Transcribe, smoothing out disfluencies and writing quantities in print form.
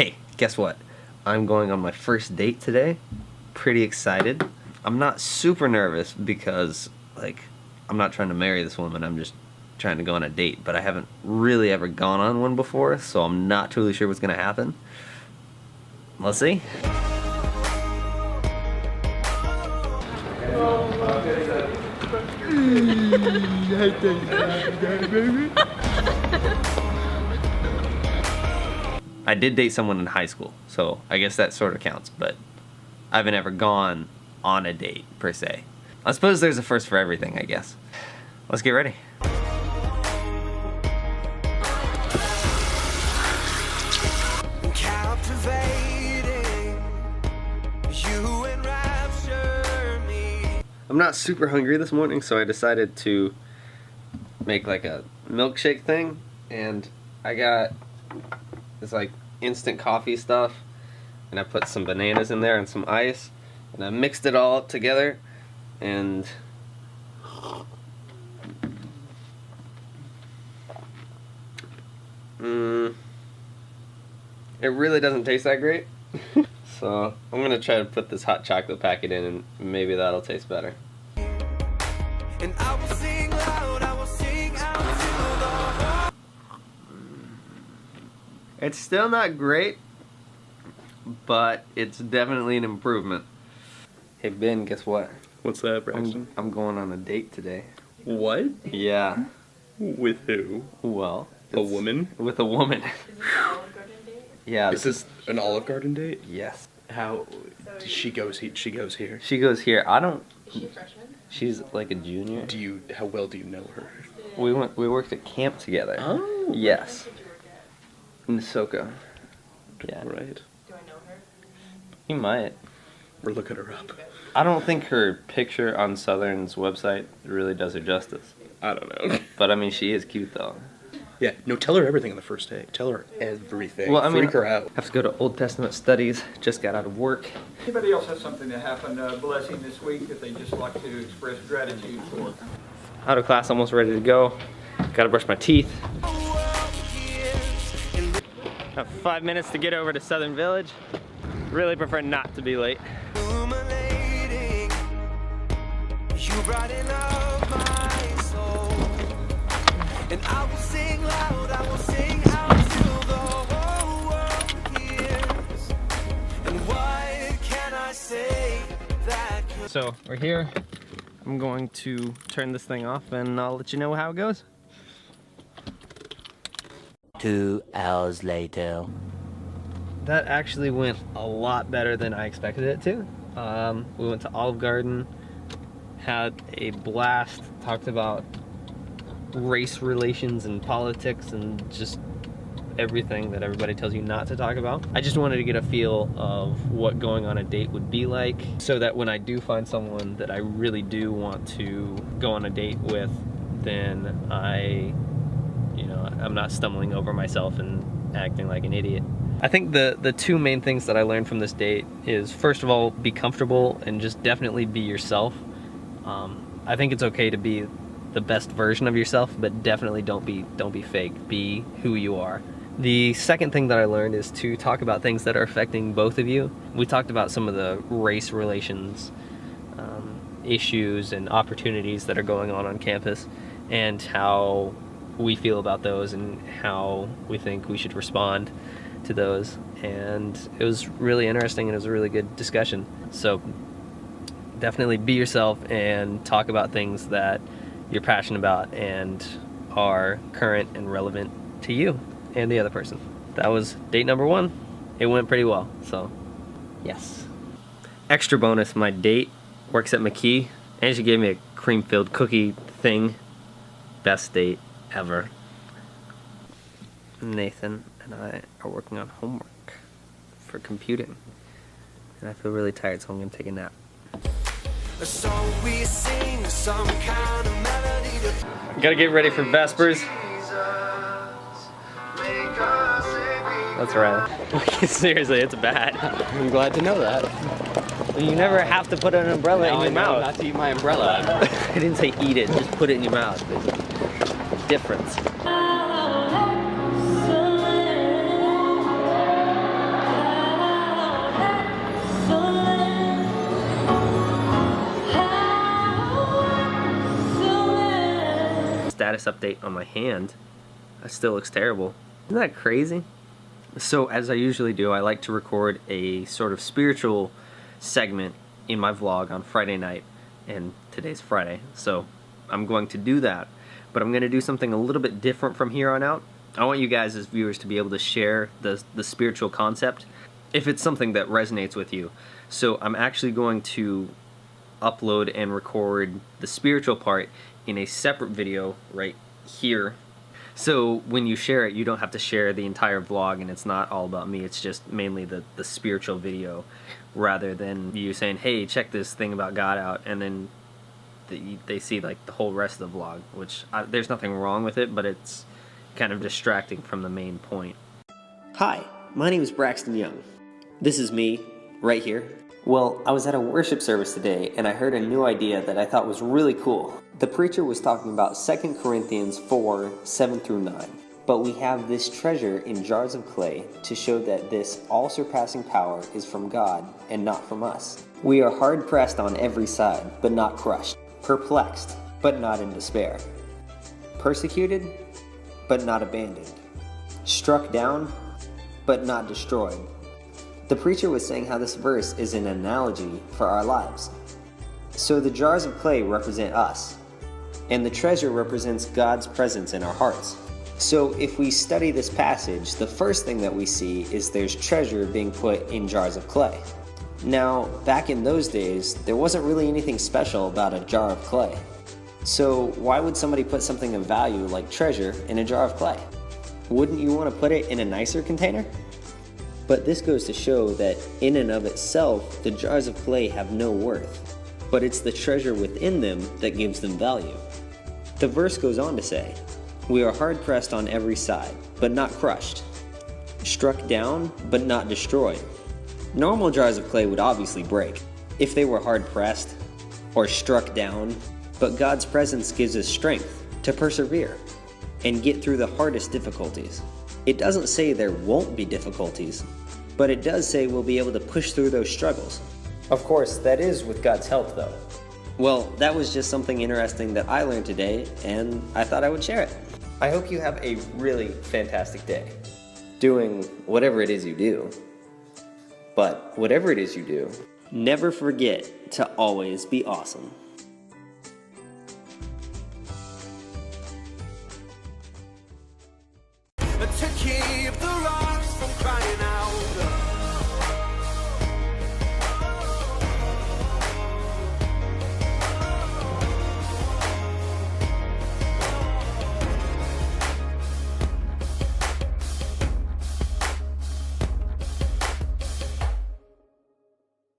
Hey, guess what? I'm going on my first date today. Pretty excited. I'm not super nervous because, like, I'm not trying to marry this woman. I'm just trying to go on a date. But I haven't really ever gone on one before, so I'm not totally sure what's going to happen. Let's see. I did date someone in high school, so I guess that sort of counts, but I haven't ever gone on a date, per se. I suppose there's a first for everything, I guess. Let's get ready. I'm not super hungry this morning, so I decided to make like a milkshake thing, and I got this like instant coffee stuff, and I put some bananas in there and some ice, and I mixed it all up together, and it really doesn't taste that great. So I'm gonna try to put this hot chocolate packet in, and maybe that'll taste better. And I will sing loud, I will sing out to the... It's still not great, but it's definitely an improvement. Hey Ben, guess what? What's that, Braxton? I'm going on a date today. What? Yeah. With who? Well, a woman? With a woman. Is this an Olive Garden date? Yeah. Is this an Olive Garden date? Yes. How? She goes here. She goes here. I don't. Is she a freshman? She's like a junior. How well do you know her? We worked at camp together. Oh. Yes. Where did you work at? In Nasoka. Yeah. Right. Do I know her? You might. We're looking her up. I don't think her picture on Southern's website really does her justice. I don't know. But I mean, she is cute though. Yeah. No, tell her everything on the first day. Tell her everything. Well, I mean, freak her out. Have to go to Old Testament studies. Just got out of work. Anybody else has something that happened, blessing this week that they just like to express gratitude for? Out of class, almost ready to go. Got to brush my teeth. Got 5 minutes to get over to Southern Village. Really prefer not to be late. You brighten up my soul, and I will sing loud, I will sing out till the whole world hears. And what can I say that could... So we're here. I'm going to turn this thing off, and I'll let you know how it goes. 2 hours later. That actually went a lot better than I expected it to. We went to Olive Garden. Had a blast, talked about race relations and politics and just everything that everybody tells you not to talk about. I just wanted to get a feel of what going on a date would be like, so that when I do find someone that I really do want to go on a date with, then I'm not stumbling over myself and acting like an idiot. I think the two main things that I learned from this date is, first of all, be comfortable and just definitely be yourself. I think it's okay to be the best version of yourself, but definitely don't be fake. Be who you are. The second thing that I learned is to talk about things that are affecting both of you. We talked about some of the race relations issues and opportunities that are going on campus, and how we feel about those and how we think we should respond to those. And it was really interesting, and it was a really good discussion. So definitely be yourself and talk about things that you're passionate about and are current and relevant to you and the other person. That was date number 1. It went pretty well, so yes. Extra bonus, my date works at McKee, and she gave me a cream-filled cookie thing. Best date ever. Nathan and I are working on homework for computing, and I feel really tired, so I'm gonna take a nap. So we sing some kind of melody. Gotta get ready for Vespers. That's right. Seriously, it's bad. I'm glad to know that. You never have to put an umbrella in your mouth. Not to eat my umbrella. I didn't say eat it, just put it in your mouth. There's a difference. status update on my hand. That still looks terrible. Isn't that crazy? So as I usually do, I like to record a sort of spiritual segment in my vlog on Friday night, and today's Friday, so I'm going to do that. But I'm going to do something a little bit different from here on out. I want you guys as viewers to be able to share the spiritual concept if it's something that resonates with you. So I'm actually going to upload and record the spiritual part in a separate video right here. So when you share it, you don't have to share the entire vlog, and it's not all about me. It's just mainly the spiritual video, rather than you saying, hey, check this thing about God out, and then they see like the whole rest of the vlog, which there's nothing wrong with it, but it's kind of distracting from the main point. Hi, my name is Braxton Young. This is me, right here. Well, I was at a worship service today, and I heard a new idea that I thought was really cool. The preacher was talking about 2 Corinthians 4, 7 through 9. But we have this treasure in jars of clay to show that this all-surpassing power is from God and not from us. We are hard-pressed on every side, but not crushed. Perplexed, but not in despair. Persecuted, but not abandoned. Struck down, but not destroyed. The preacher was saying how this verse is an analogy for our lives. So the jars of clay represent us, and the treasure represents God's presence in our hearts. So if we study this passage, the first thing that we see is there's treasure being put in jars of clay. Now, back in those days, there wasn't really anything special about a jar of clay. So why would somebody put something of value like treasure in a jar of clay? Wouldn't you want to put it in a nicer container? But this goes to show that in and of itself, the jars of clay have no worth, but it's the treasure within them that gives them value. The verse goes on to say, we are hard-pressed on every side, but not crushed. Struck down, but not destroyed. Normal jars of clay would obviously break if they were hard-pressed or struck down, but God's presence gives us strength to persevere and get through the hardest difficulties. It doesn't say there won't be difficulties, but it does say we'll be able to push through those struggles. Of course, that is with God's help, though. Well, that was just something interesting that I learned today, and I thought I would share it. I hope you have a really fantastic day, doing whatever it is you do. But whatever it is you do, never forget to always be awesome.